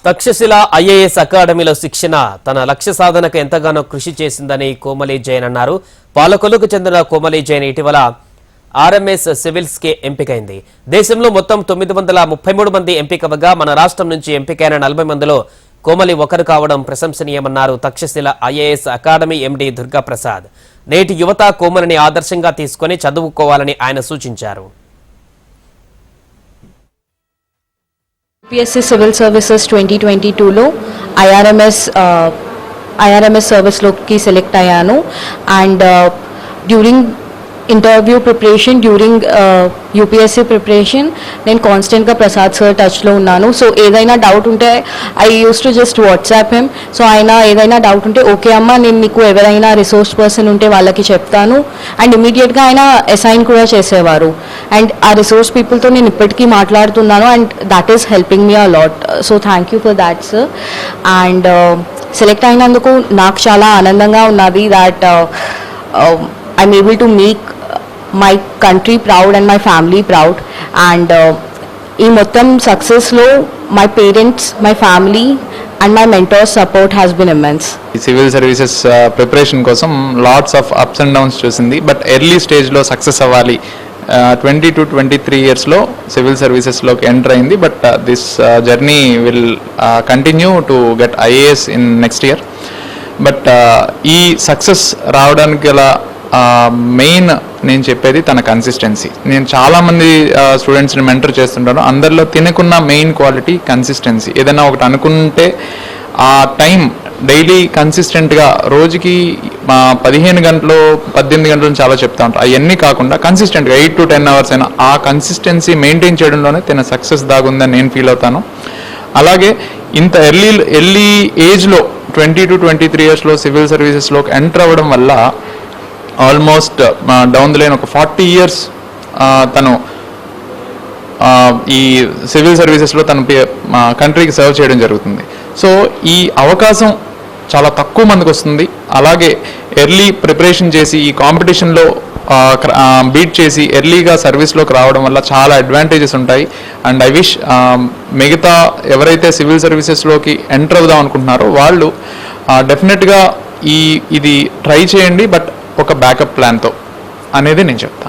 Takshashila IAS అకాడమీలో శిక్షణ తన లక్ష్య సాధనకు ఎంతగానో కృషి చేసిందని కోమలి జైన్ అన్నారు. పాలకొల్లుకు చెందిన కోమలి జైన్ ఇటీవల ఆర్ఎంఎస్ సివిల్స్ కి ఎంపికైంది. దేశంలో మొత్తం 933 మంది ఎంపికవగా మన రాష్ట్రం నుంచి ఎంపికైన 40 మందిలో కోమలి ఒకరు కావడం ప్రశంసనీయమన్నారు. Takshashila IAS academy MD Durga Prasad నేటి యువత కోమలిని ఆదర్శంగా తీసుకుని చదువుకోవాలని ఆయన సూచించారు. యూపీఎస్సీ సివిల్ సర్వీసెస్ 2022లో ఐఆర్ఎంఎస్ సర్వీస్లోకి సెలెక్ట్ అయ్యాను. And during interview preparation, during UPSC preparation నేను కాన్స్టెంట్గా ప్రసాద్ సార్ టచ్లో ఉన్నాను. సో ఏదైనా డౌట్ ఉంటే I use to just WhatsApp him. So ఆయన ఏదైనా డౌట్ ఉంటే ఓకే అమ్మ, నేను నీకు ఎవరైనా రిసోర్స్ పర్సన్ ఉంటే వాళ్ళకి చెప్తాను. అండ్ ఇమీడియట్గా ఆయన అసైన్ కూడా చేసేవారు. అండ్ ఆ రిసోర్స్ పీపుల్తో నేను ఇప్పటికీ మాట్లాడుతున్నాను. And that is helping me a lot. So thank you for that sir. And select అయినందుకు నాకు చాలా ఆనందంగా ఉన్నది. That I'm able to make my country proud and my family proud. And ఈ మొత్తం సక్సెస్లో my parents, my family and my mentors support has been immense. Civil services preparation కోసం lots of ups and downs చూసింది. But early స్టేజ్లో success అవ్వాలి. 20 to 23 ఇయర్స్లో civil సర్వీసెస్లోకి enter అయింది. But this journey will continue to get IAS in next year. But ఈ success రావడానికి గల మెయిన్ నేను చెప్పేది తన కన్సిస్టెన్సీ. నేను చాలామంది స్టూడెంట్స్ని మెంటర్ చేస్తుంటాను. అందరిలో తినకున్న మెయిన్ క్వాలిటీ కన్సిస్టెన్సీ. ఏదైనా ఒకటి అనుకుంటే ఆ టైం డైలీ కన్సిస్టెంట్గా రోజుకి 15 గంటలు 18 గంటలు చాలా చెప్తా ఉంటాను. అవన్నీ కాకుండా కన్సిస్టెంట్గా 8 to 10 అవర్స్ అయినా ఆ కన్సిస్టెన్సీ మెయింటైన్ చేయడంలోనే తన సక్సెస్ దాగుందని నేను ఫీల్ అవుతాను. అలాగే ఇంత ఎర్లీ ఏజ్లో 20 to 23 ఇయర్స్లో సివిల్ సర్వీసెస్లోకి ఎంటర్ అవ్వడం వల్ల ఆల్మోస్ట్ డౌన్ ది లైన్ ఒక 40 ఇయర్స్ తను ఈ సివిల్ సర్వీసెస్లో తన కంట్రీకి సర్వ్ చేయడం జరుగుతుంది. సో ఈ అవకాశం చాలా తక్కువ మందికి వస్తుంది. అలాగే ఎర్లీ ప్రిపరేషన్ చేసి ఈ కాంపిటీషన్లో బీట్ చేసి ఎర్లీగా సర్వీస్లోకి రావడం వల్ల చాలా అడ్వాంటేజెస్ ఉంటాయి. అండ్ ఐ విష్ మిగతా ఎవరైతే సివిల్ సర్వీసెస్లోకి ఎంటర్ అవుదాం అనుకుంటున్నారో వాళ్ళు డెఫినెట్గా ఇది ట్రై చేయండి. బట్ ఒక బ్యాకప్ ప్లాన్తో అనేది నేను చెప్తాను.